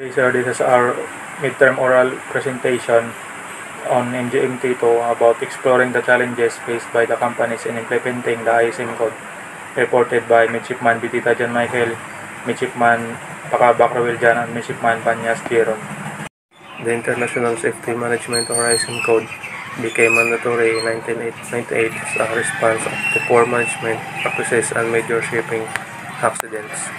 Okay, so this is our midterm oral presentation on MGMT2 about exploring the challenges faced by the companies in implementing the ISM code, reported by Midshipman Bitita John Michael, Midshipman Pakabak Rowel Jan, and Midshipman Panyas Jeron. The International Safety Management or ISM code became mandatory in 1998 as a response to poor management practices and major shipping accidents.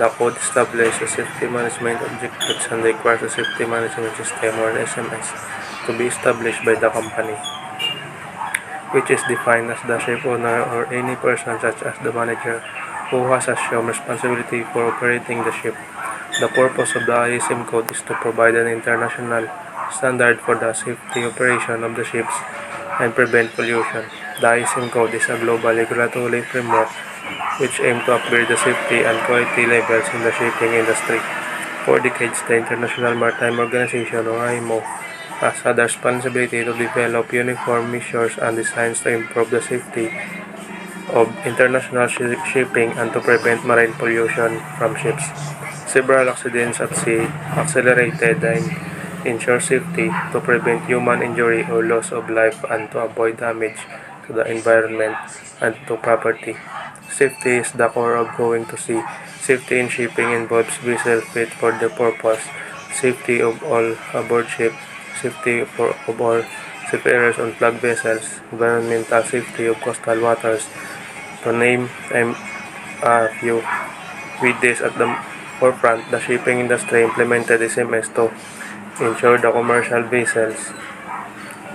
The code establishes a safety management objectives and requires a safety management system or an SMS to be established by the company, which is defined as the ship owner or any person such as the manager who has assumed responsibility for operating the ship. The purpose of the ISM code is to provide an international standard for the safety operation of the ships and prevent pollution. The ISM code is a global regulatory framework which aims to upgrade the safety and quality levels in the shipping industry. For decades, the International Maritime Organization or IMO has had the responsibility to develop uniform measures and designs to improve the safety of international shipping and to prevent marine pollution from ships. Several accidents at sea accelerated the inshore safety to prevent human injury or loss of life and to avoid damage to the environment and to property. Safety is the core of going to sea. Safety in shipping involves vessels fit for the purpose, safety of all aboard ship, safety of all seafarers on flag vessels, environmental safety of coastal waters, to name a few. With this at the forefront, the shipping industry implemented SMS to ensure the commercial vessels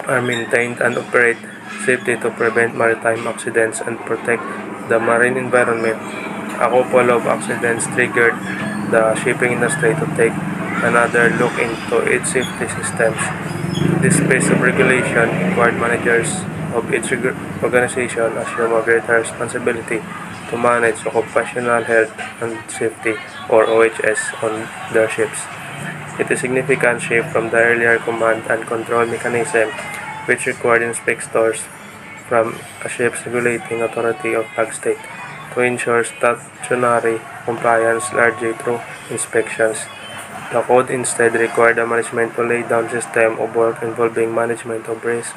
are maintained and operate safely to prevent maritime accidents and protect the marine environment. A couple of accidents triggered the shipping industry to take another look into its safety systems. This piece of regulation required managers of each organization assume a greater responsibility to manage occupational health and safety or OHS on their ships. It is a significant shift from the earlier command and control mechanism which required inspectors from a ship's regulating authority of flag state to ensure statutory compliance largely through inspections. The code instead required the management to lay down system of work involving management of risk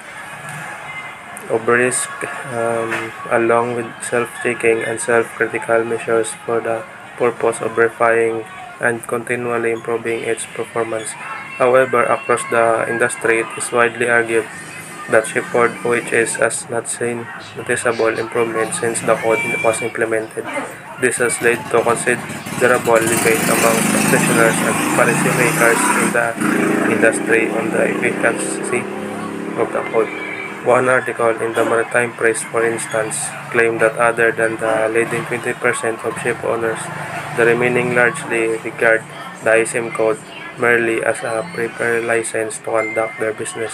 along with self-checking and self-critical measures for the purpose of verifying and continually improving its performance. However, across the industry, it is widely argued that shipboard OHS has not seen noticeable improvement since the code was implemented. This has led to considerable debate among practitioners and policymakers in the industry on the efficacy of the code. One article in the Maritime Press, for instance, claimed that other than the leading 20% of ship owners, the remaining largely regard the ISM code merely as a paper license to conduct their business.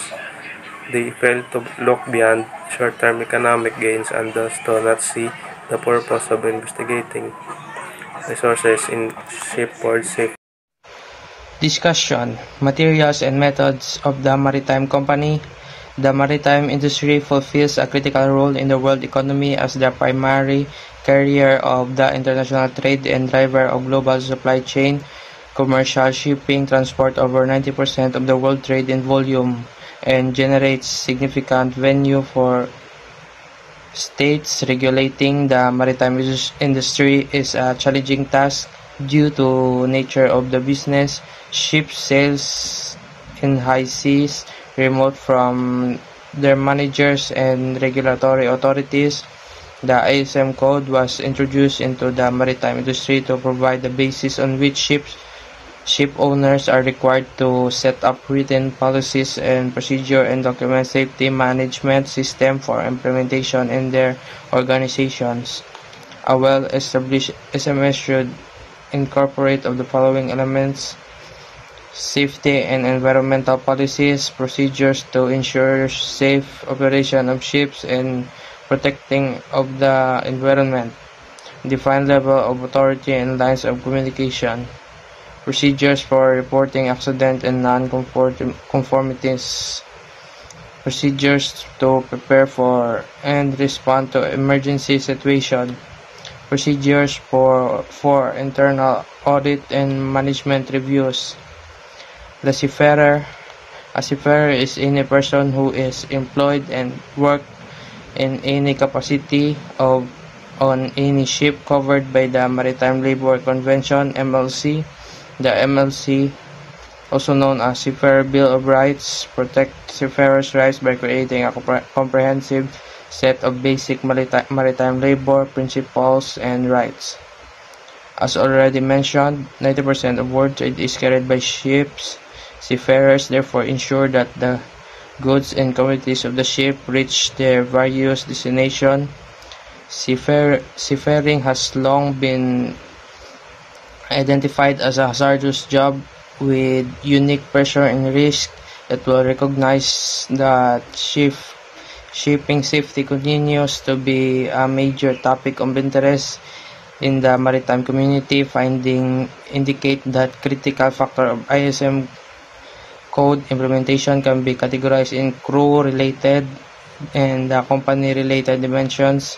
They failed to look beyond short-term economic gains and thus do not see the purpose of investigating resources in shipboard safety. Discussion: Materials and methods of the maritime company. The maritime industry fulfills a critical role in the world economy as the primary carrier of the international trade and driver of global supply chain. Commercial shipping transport over 90% of the world trade in volume and generates significant revenue for states. Regulating the maritime industry is a challenging task due to nature of the business. Ships sails in high seas, remote from their managers and regulatory authorities. The ISM code was introduced into the maritime industry to provide the basis on which ship owners are required to set up written policies and procedure and document safety management system for implementation in their organizations. A well-established SMS should incorporate of the following elements: safety and environmental policies, procedures to ensure safe operation of ships and protecting of the environment, defined level of authority and lines of communication, procedures for reporting accident and non-conformities, procedures to prepare for and respond to emergency situation, procedures for internal audit and management reviews. The seafarer. A seafarer is any person who is employed and work in any capacity on any ship covered by the Maritime Labor Convention (MLC). The MLC, also known as Seafarer Bill of Rights, protect seafarers' rights by creating a comprehensive set of basic maritime labor principles and rights. As already mentioned, 90% of world trade is carried by ships. Seafarers therefore ensure that the goods and commodities of the ship reach their various destinations. Seafaring has long been identified as a hazardous job with unique pressure and risk. It will recognize that shipping safety continues to be a major topic of interest in the maritime community. Findings indicate that critical factor of ISM code implementation can be categorized in crew-related and company-related dimensions.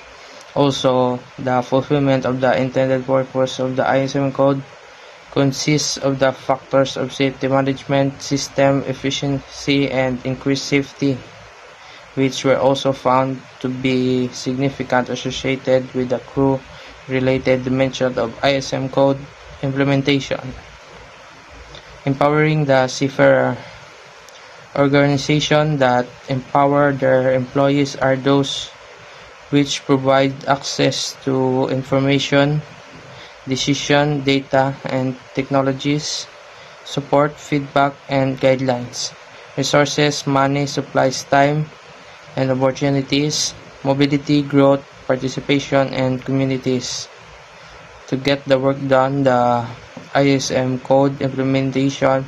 Also, the fulfillment of the intended purpose of the ISM code consists of the factors of safety management, system efficiency, and increased safety, which were also found to be significant associated with the crew-related dimension of ISM code implementation. Empowering the seafarer. Organizations that empower their employees are those which provide access to information, decision, data, and technologies, support, feedback, and guidelines, resources, money, supplies, time, and opportunities, mobility, growth, participation, and communities. To get the work done, the ISM code implementation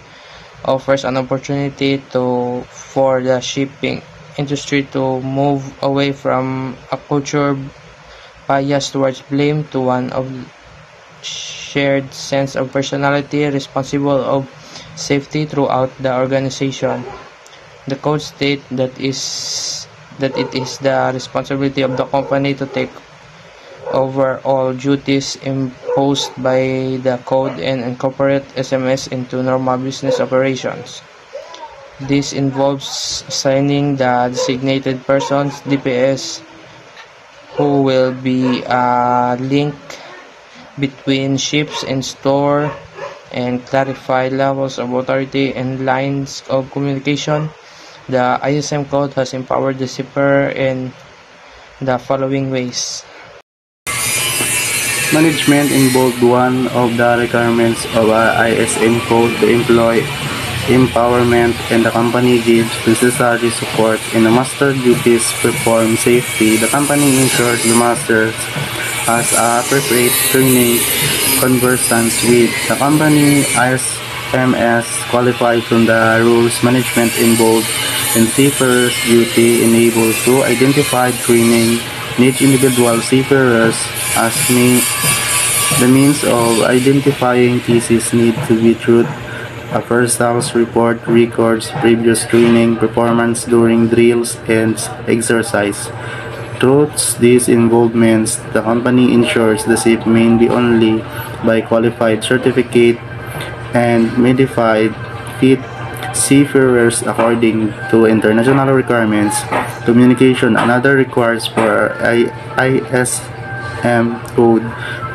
offers an opportunity for the shipping industry to move away from a culture bias towards blame to one of shared sense of personality responsible of safety throughout the organization. The code states that it is the responsibility of the company to take over all duties imposed by the code and incorporate SMS into normal business operations. This involves assigning the designated persons (DPS) who will be a link between ships and store and clarify levels of authority and lines of communication. The ISM code has empowered the seafarer in the following ways. Management involved one of the requirements of a ISM code to employ empowerment, and the company gives necessary support in the master duties perform safely. The company ensures the master has appropriate training conversant with the company ISMS qualified from the rules management involved in seafarers' duty enable to identify training each individual seafarers as the means of identifying cases need to be truth. A first house report records previous training performance during drills and exercise. Through these involvements, the company ensures the ship mainly only by qualified certificate and modified fit seafarers according to international requirements. Communication another requires for ISM code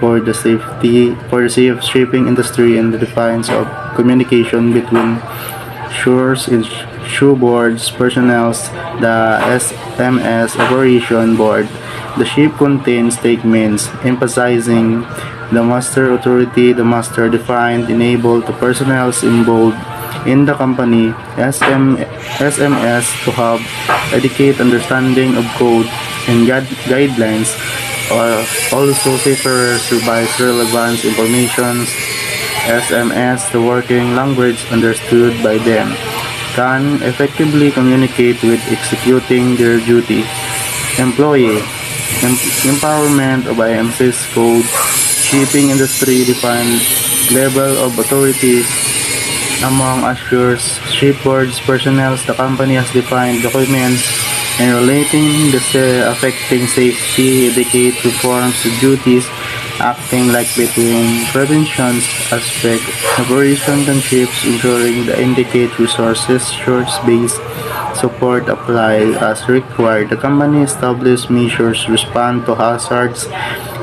for the safe shipping industry and the defines of communication between shores and shoeboards personnel. The SMS operation board. The ship contains statements emphasizing the master authority. The master defined enable the personnel involved in the company SMS to have adequate understanding of code and guidelines. Also, seafarers revise relevant information. SMS, the working language understood by them, can effectively communicate with executing their duty. Employee empowerment of IMC's code. Shipping industry defined level of authority among ushers, shipboards, personnel. The company has defined documents and relating the affecting safety, indicate performs duties acting like between prevention aspect. Operation concepts ensuring the indicate resources, source-based support apply as required. The company established measures respond to hazards,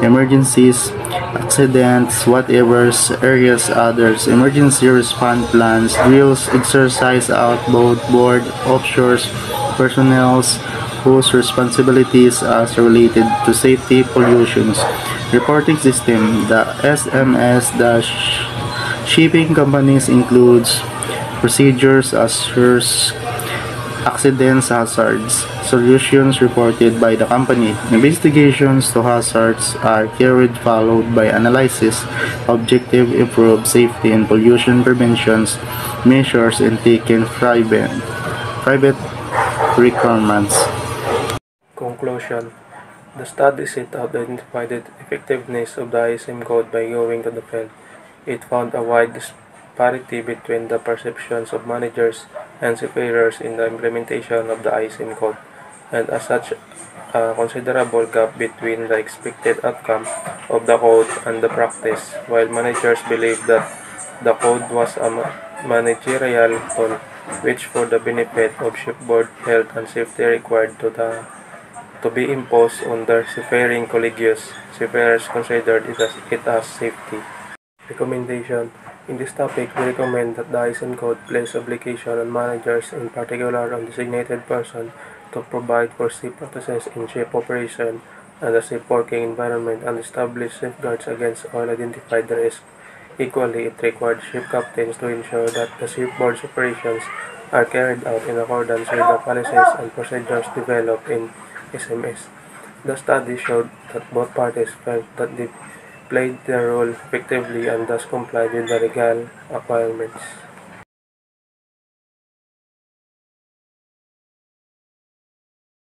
emergencies, accidents, whatever areas others, emergency response plans, drills, exercise outboard, board, offshore personnel whose responsibilities are related to safety pollutions. Reporting system, the SMS, the shipping companies includes procedures, assures accidents, hazards, solutions reported by the company. Investigations to hazards are carried followed by analysis, objective improve safety and pollution preventions measures and taken private requirements. Conclusion. The study set out the identified effectiveness of the ISM code by going to the field. It found a wide disparity between the perceptions of managers and seafarers in the implementation of the ISM code, and as such, a considerable gap between the expected outcome of the code and the practice. While managers believed that the code was a managerial tool, which for the benefit of shipboard health and safety required to be imposed on their seafaring colleagues, seafarers considered it as safety. Recommendation. In this topic, we recommend that the ISM code place obligation on managers, in particular on designated person, to provide for safe practices in ship operation and a safe working environment and establish safeguards against all identified risks. Equally, it required ship captains to ensure that the shipboard operations are carried out in accordance with the policies and procedures developed in SMS. The study showed that both parties felt that they played their role effectively and thus complied with the legal requirements.